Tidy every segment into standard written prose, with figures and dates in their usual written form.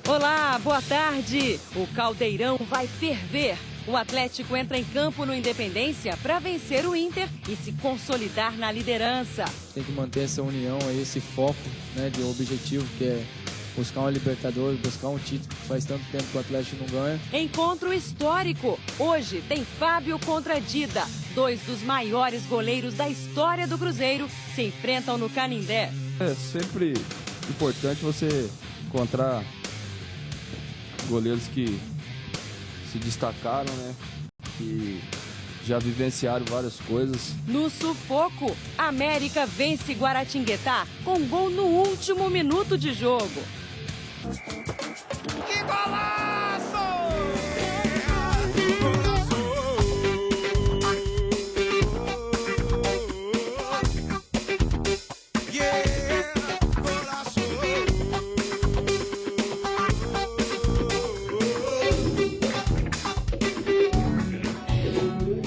Olá, boa tarde. O Caldeirão vai ferver. O Atlético entra em campo no Independência para vencer o Inter e se consolidar na liderança. Tem que manter essa união, esse foco, né, de objetivo, que é buscar uma Libertadores, buscar um título que faz tanto tempo que o Atlético não ganha. Encontro histórico. Hoje tem Fábio contra Dida. Dois dos maiores goleiros da história do Cruzeiro se enfrentam no Canindé. É sempre importante você encontrar goleiros que se destacaram, né? Que já vivenciaram várias coisas. No sufoco, América vence Guaratinguetá com gol no último minuto de jogo. Que golaço!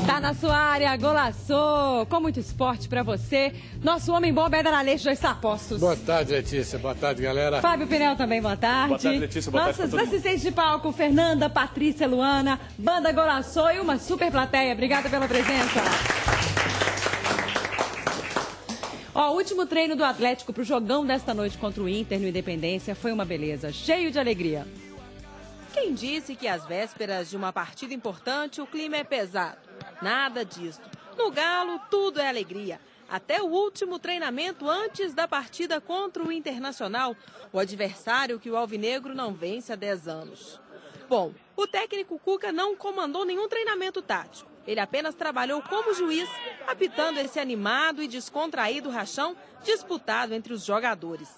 Tá na sua área, golaçou! Com muito esporte pra você. Nosso homem bom, Béder Aleixo, já está a postos. Boa tarde, Letícia. Boa tarde, galera. Fábio Pinel também, boa tarde. Boa tarde, Letícia. Boa tarde. Nossas assistentes de palco, Fernanda, Patrícia, Luana, Banda Golaçou e uma super plateia. Obrigada pela presença. Ó, o último treino do Atlético pro jogão desta noite contra o Inter no Independência foi uma beleza, cheio de alegria. Quem disse que às vésperas de uma partida importante o clima é pesado? Nada disso. No Galo, tudo é alegria. Até o último treinamento antes da partida contra o Internacional, o adversário que o Alvinegro não vence há 10 anos. Bom, o técnico Cuca não comandou nenhum treinamento tático. Ele apenas trabalhou como juiz, apitando esse animado e descontraído rachão disputado entre os jogadores.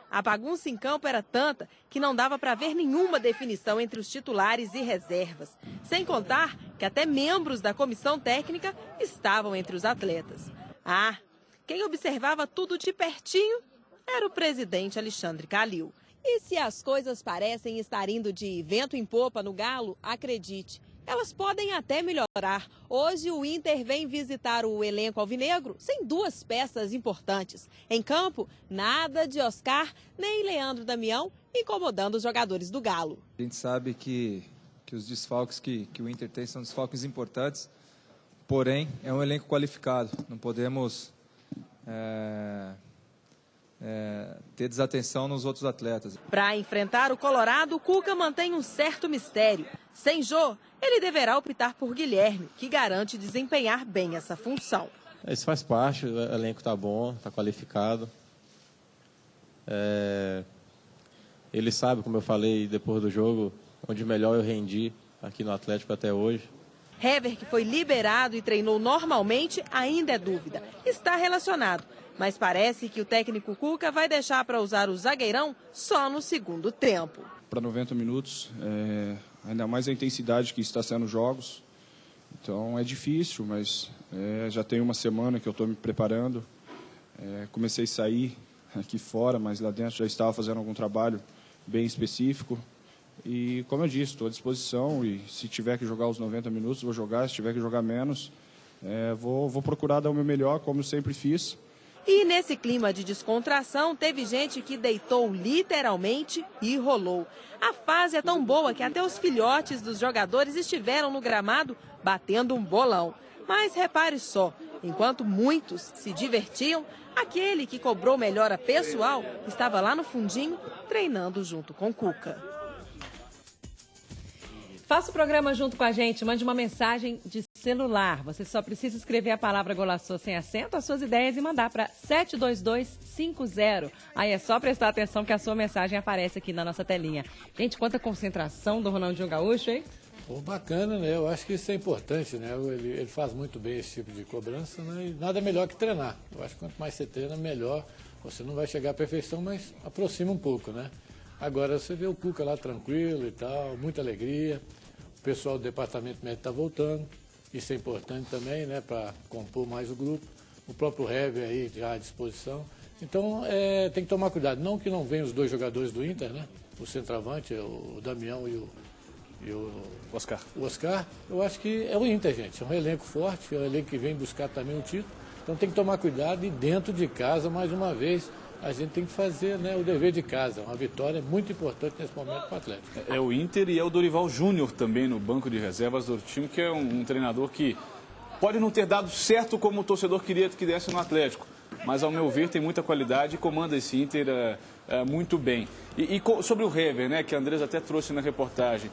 A bagunça em campo era tanta que não dava para ver nenhuma definição entre os titulares e reservas. Sem contar que até membros da comissão técnica estavam entre os atletas. Ah, quem observava tudo de pertinho era o presidente Alexandre Calil. E se as coisas parecem estar indo de vento em popa no Galo, acredite, elas podem até melhorar. Hoje o Inter vem visitar o elenco alvinegro sem duas peças importantes. Em campo, nada de Oscar nem Leandro Damião incomodando os jogadores do Galo. A gente sabe que os desfalques que o Inter tem são desfalques importantes, porém é um elenco qualificado. Não podemos ter desatenção nos outros atletas. Para enfrentar o Colorado, o Cuca mantém um certo mistério. Sem Jô, ele deverá optar por Guilherme, que garante desempenhar bem essa função. Isso faz parte, o elenco está bom, está qualificado. Ele sabe, como eu falei depois do jogo, onde melhor eu rendi aqui no Atlético até hoje. Hever, que foi liberado e treinou normalmente, ainda é dúvida. Está relacionado, mas parece que o técnico Cuca vai deixar para usar o zagueirão só no segundo tempo. Para 90 minutos, ainda mais a intensidade que está sendo os jogos. Então é difícil, mas já tem uma semana que eu estou me preparando. Comecei a sair aqui fora, mas lá dentro já estava fazendo algum trabalho bem específico. E como eu disse, estou à disposição e se tiver que jogar os 90 minutos, vou jogar. Se tiver que jogar menos, vou procurar dar o meu melhor, como eu sempre fiz. E nesse clima de descontração, teve gente que deitou literalmente e rolou. A fase é tão boa que até os filhotes dos jogadores estiveram no gramado batendo um bolão. Mas repare só, enquanto muitos se divertiam, aquele que cobrou melhora pessoal estava lá no fundinho treinando junto com Cuca. Faça o programa junto com a gente, mande uma mensagem de celular. Você só precisa escrever a palavra Golaçou sem acento, as suas ideias e mandar para 72250. Aí é só prestar atenção que a sua mensagem aparece aqui na nossa telinha. Gente, quanta concentração do Ronaldinho Gaúcho, hein? Pô, bacana, né? Eu acho que isso é importante, né? Ele faz muito bem esse tipo de cobrança, né? E nada melhor que treinar. Eu acho que quanto mais você treina, melhor. Você não vai chegar à perfeição, mas aproxima um pouco, né? Agora você vê o Cuca lá tranquilo e tal, muita alegria. O pessoal do departamento médico está voltando. Isso é importante também, né? Para compor mais o grupo. O próprio Hever aí já à disposição. Então tem que tomar cuidado. Não que não venham os dois jogadores do Inter, né? O centroavante, o Damião e o Oscar. O Oscar, eu acho que é o Inter, gente. É um elenco forte, é um elenco que vem buscar também o título. Então tem que tomar cuidado e dentro de casa, mais uma vez, a gente tem que fazer, né, o dever de casa. Uma vitória é muito importante nesse momento para o Atlético. É o Inter e é o Dorival Júnior também no banco de reservas do time, que é um treinador que pode não ter dado certo como o torcedor queria que desse no Atlético, mas ao meu ver tem muita qualidade e comanda esse Inter muito bem. E sobre o Hever, né, que a Andrés até trouxe na reportagem,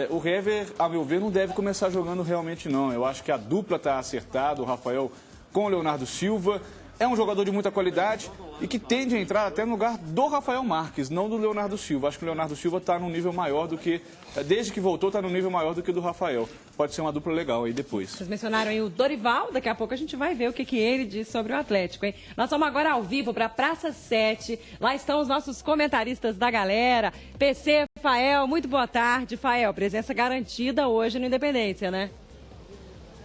o Hever, a meu ver, não deve começar jogando realmente não. Eu acho que a dupla está acertada, o Rafael com o Leonardo Silva. É um jogador de muita qualidade e que tende a entrar até no lugar do Rafael Marques, não do Leonardo Silva. Acho que o Leonardo Silva está num nível maior do que, desde que voltou, está num nível maior do que o do Rafael. Pode ser uma dupla legal aí depois. Vocês mencionaram aí o Dorival, daqui a pouco a gente vai ver o que ele diz sobre o Atlético, hein? Nós vamos agora ao vivo para a Praça 7, lá estão os nossos comentaristas da galera. PC, Fael, muito boa tarde. Fael, presença garantida hoje no Independência, né?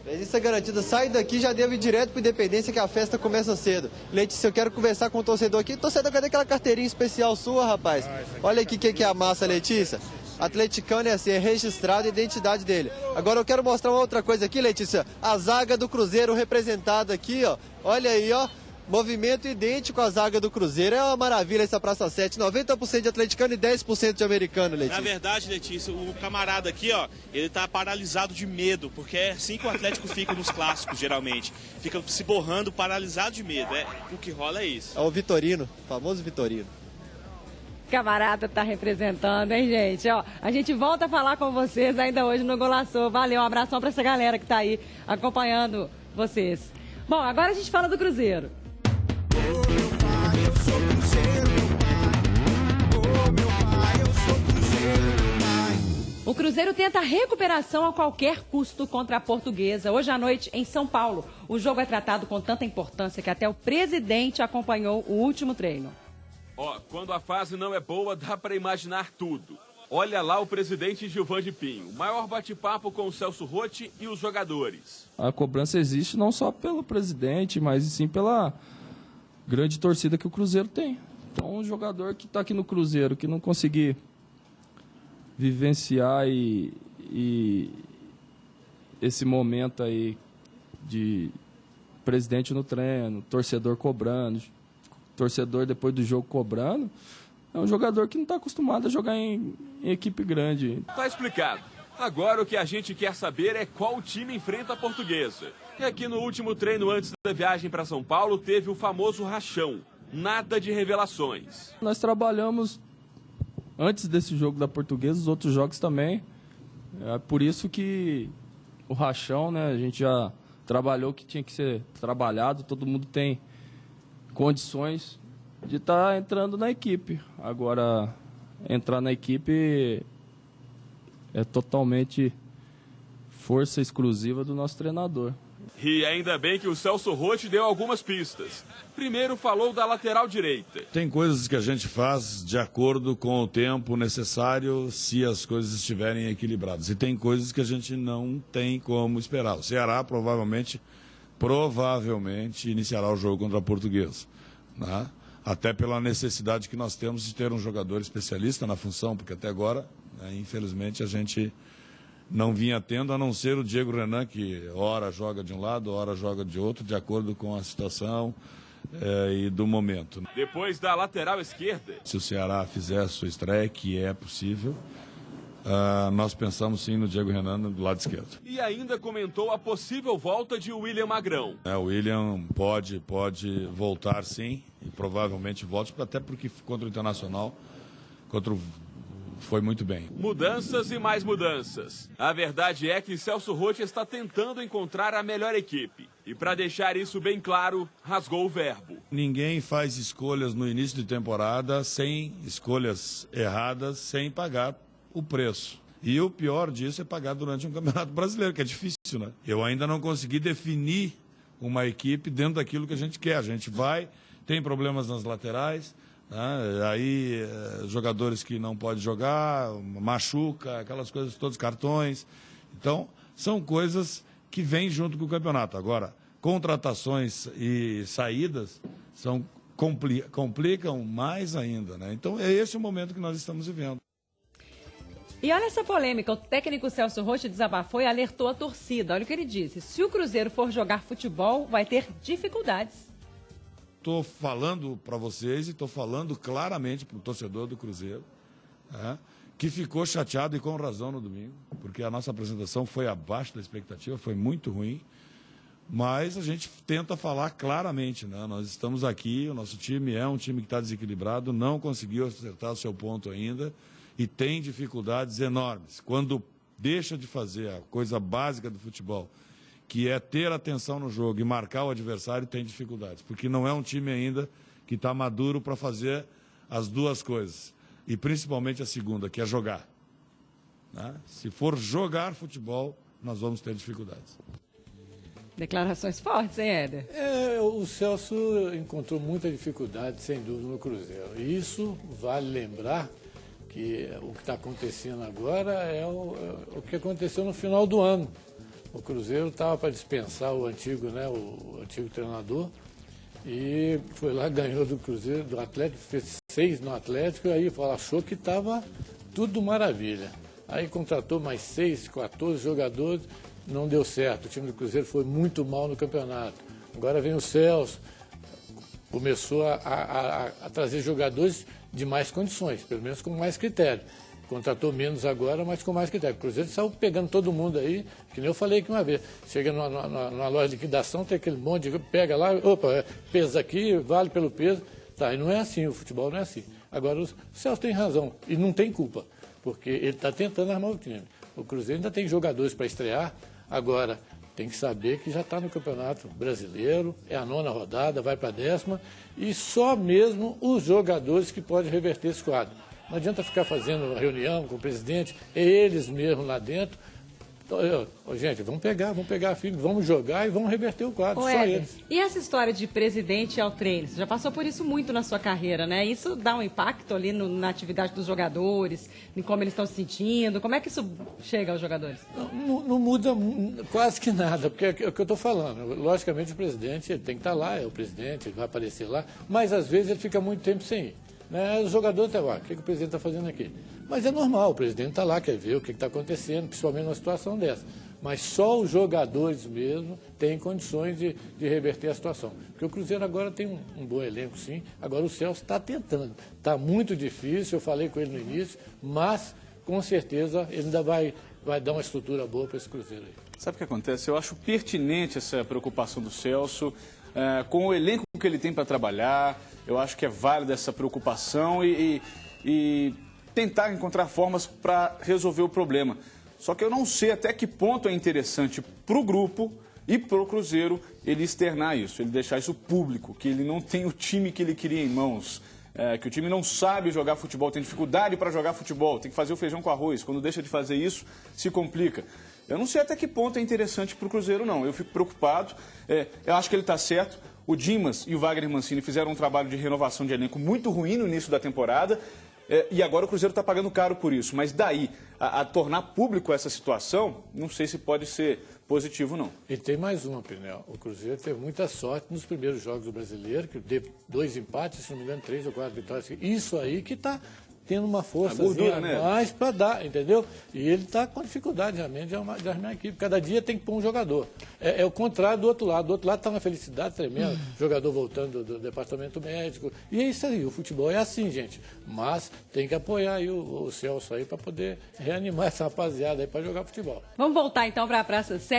Presença garantida, sai daqui, já devo ir direto para Independência, que a festa começa cedo. Letícia, eu quero conversar com o torcedor aqui. Torcedor, cadê aquela carteirinha especial sua, rapaz? Olha aqui o que é a massa, Letícia. Atleticano é assim, é registrado a identidade dele. Agora eu quero mostrar uma outra coisa aqui, Letícia. A zaga do Cruzeiro representada aqui, ó. Olha aí, ó. Movimento idêntico à zaga do Cruzeiro. É uma maravilha essa Praça 7. 90% de atleticano e 10% de americano, Letícia. Na verdade, Letícia, o camarada aqui, ó, ele tá paralisado de medo, porque é assim que o Atlético fica nos clássicos, geralmente. Fica se borrando, paralisado de medo. O que rola é isso. É o Vitorino, o famoso Vitorino. Camarada tá representando, hein, gente? Ó, a gente volta a falar com vocês ainda hoje no Golaçou. Valeu, um abração para essa galera que tá aí acompanhando vocês. Bom, agora a gente fala do Cruzeiro. O Cruzeiro tenta recuperação a qualquer custo contra a Portuguesa. Hoje à noite, em São Paulo, o jogo é tratado com tanta importância que até o presidente acompanhou o último treino. Quando a fase não é boa, dá para imaginar tudo. Olha lá o presidente Gilvan de Pinho, maior bate-papo com o Celso Rotti e os jogadores. A cobrança existe não só pelo presidente, mas sim pela grande torcida que o Cruzeiro tem. Então, um jogador que está aqui no Cruzeiro, que não conseguir vivenciar e esse momento aí de presidente no treino, torcedor cobrando, torcedor depois do jogo cobrando, é um jogador que não está acostumado a jogar em equipe grande. Tá explicado. Agora o que a gente quer saber é qual time enfrenta a Portuguesa. E aqui no último treino antes da viagem para São Paulo teve o famoso rachão. Nada de revelações. Nós trabalhamos antes desse jogo da Portuguesa, os outros jogos também. É por isso que o rachão, né, a gente já trabalhou o que tinha que ser trabalhado, todo mundo tem condições de estar entrando na equipe. Agora, entrar na equipe é totalmente força exclusiva do nosso treinador. E ainda bem que o Celso Rotti deu algumas pistas. Primeiro falou da lateral direita. Tem coisas que a gente faz de acordo com o tempo necessário se as coisas estiverem equilibradas. E tem coisas que a gente não tem como esperar. O Ceará provavelmente iniciará o jogo contra a Portuguesa, né? Até pela necessidade que nós temos de ter um jogador especialista na função, porque até agora, né, infelizmente, a gente não vinha tendo, a não ser o Diego Renan, que ora joga de um lado, ora joga de outro, de acordo com a situação e do momento. Depois da lateral esquerda. Se o Ceará fizer a sua estreia, que é possível, nós pensamos sim no Diego Renan do lado esquerdo. E ainda comentou a possível volta de William Magrão. O William pode voltar sim, e provavelmente volte, até porque contra o Internacional, foi muito bem. Mudanças e mais mudanças. A verdade é que Celso Rotti está tentando encontrar a melhor equipe. E para deixar isso bem claro, rasgou o verbo. Ninguém faz escolhas no início de temporada sem escolhas erradas, sem pagar o preço. E o pior disso é pagar durante um campeonato brasileiro, que é difícil, né? Eu ainda não consegui definir uma equipe dentro daquilo que a gente quer. A gente tem problemas nas laterais, aí jogadores que não podem jogar, machuca, aquelas coisas todas, cartões. Então, são coisas que vêm junto com o campeonato. Agora, contratações e saídas complicam mais ainda, né? Então, é esse o momento que nós estamos vivendo. E olha essa polêmica, o técnico Celso Rotti desabafou e alertou a torcida. Olha o que ele disse, se o Cruzeiro for jogar futebol, vai ter dificuldades. estou falando para vocês e estou falando claramente para o torcedor do Cruzeiro, que ficou chateado e com razão no domingo, porque a nossa apresentação foi abaixo da expectativa, foi muito ruim, mas a gente tenta falar claramente, né? Nós estamos aqui, o nosso time é um time que está desequilibrado, não conseguiu acertar o seu ponto ainda e tem dificuldades enormes. Quando deixa de fazer a coisa básica do futebol, que é ter atenção no jogo e marcar o adversário, tem dificuldades, porque não é um time ainda que está maduro para fazer as duas coisas, e principalmente a segunda, que é jogar. Né? Se for jogar futebol, nós vamos ter dificuldades. Declarações fortes, hein, Éder? O Celso encontrou muita dificuldade, sem dúvida, no Cruzeiro. E isso vale lembrar que o que está acontecendo agora é o que aconteceu no final do ano. O Cruzeiro estava para dispensar o antigo treinador e foi lá, ganhou do Cruzeiro, do Atlético, fez 6 no Atlético, e aí achou que estava tudo maravilha. Aí contratou mais 6, 14 jogadores, não deu certo. O time do Cruzeiro foi muito mal no campeonato. Agora vem o Celso, começou a trazer jogadores de mais condições, pelo menos com mais critério. Contratou menos agora, mas com mais critério. O Cruzeiro saiu pegando todo mundo aí, que nem eu falei aqui uma vez. Chega numa loja de liquidação, tem aquele monte de... Pega lá, opa, pesa aqui, vale pelo peso. Tá, e não é assim, o futebol não é assim. Agora, o Celso tem razão, e não tem culpa, porque ele está tentando armar o time. O Cruzeiro ainda tem jogadores para estrear, agora tem que saber que já está no Campeonato Brasileiro, é a 9ª rodada, vai para a 10ª, e só mesmo os jogadores que podem reverter esse quadro. Não adianta ficar fazendo reunião com o presidente, é eles mesmos lá dentro. Gente, vamos pegar filho, vamos jogar e vamos reverter o quadro, só eles. E essa história de presidente ao treino? Você já passou por isso muito na sua carreira, né? Isso dá um impacto ali na atividade dos jogadores, em como eles estão se sentindo? Como é que isso chega aos jogadores? Não muda quase que nada, porque é o que eu estou falando. Logicamente o presidente ele tem que estar lá, é o presidente, ele vai aparecer lá, mas às vezes ele fica muito tempo sem ir. Né? O jogador está lá, o que o presidente está fazendo aqui? Mas é normal, o presidente está lá, quer ver o que está acontecendo, principalmente numa situação dessa. Mas só os jogadores mesmo têm condições de reverter a situação. Porque o Cruzeiro agora tem um bom elenco, sim. Agora o Celso está tentando. Está muito difícil, eu falei com ele no início, mas com certeza ele ainda vai dar uma estrutura boa para esse Cruzeiro aí. Sabe o que acontece? Eu acho pertinente essa preocupação do Celso, com o elenco que ele tem para trabalhar. Eu acho que é válida essa preocupação e tentar encontrar formas para resolver o problema. Só que eu não sei até que ponto é interessante para o grupo e para o Cruzeiro ele externar isso, ele deixar isso público, que ele não tem o time que ele queria em mãos, que o time não sabe jogar futebol, tem dificuldade para jogar futebol, tem que fazer o feijão com arroz. Quando deixa de fazer isso, se complica. Eu não sei até que ponto é interessante para o Cruzeiro, não. Eu fico preocupado, eu acho que ele está certo. O Dimas e o Wagner Mancini fizeram um trabalho de renovação de elenco muito ruim no início da temporada, e agora o Cruzeiro está pagando caro por isso. Mas daí a tornar público essa situação, não sei se pode ser positivo, não. E tem mais uma, Pinel. O Cruzeiro teve muita sorte nos primeiros jogos do Brasileiro, que teve 2 empates, se não me engano, 3 ou 4 vitórias. Isso aí que está tendo uma força mais para dar, entendeu? E ele está com dificuldade realmente de armar a equipe. Cada dia tem que pôr um jogador. É o contrário do outro lado. Do outro lado está uma felicidade tremenda, jogador voltando do departamento médico. E é isso aí, o futebol é assim, gente. Mas tem que apoiar aí o Celso aí para poder reanimar essa rapaziada aí para jogar futebol. Vamos voltar então para a Praça 7.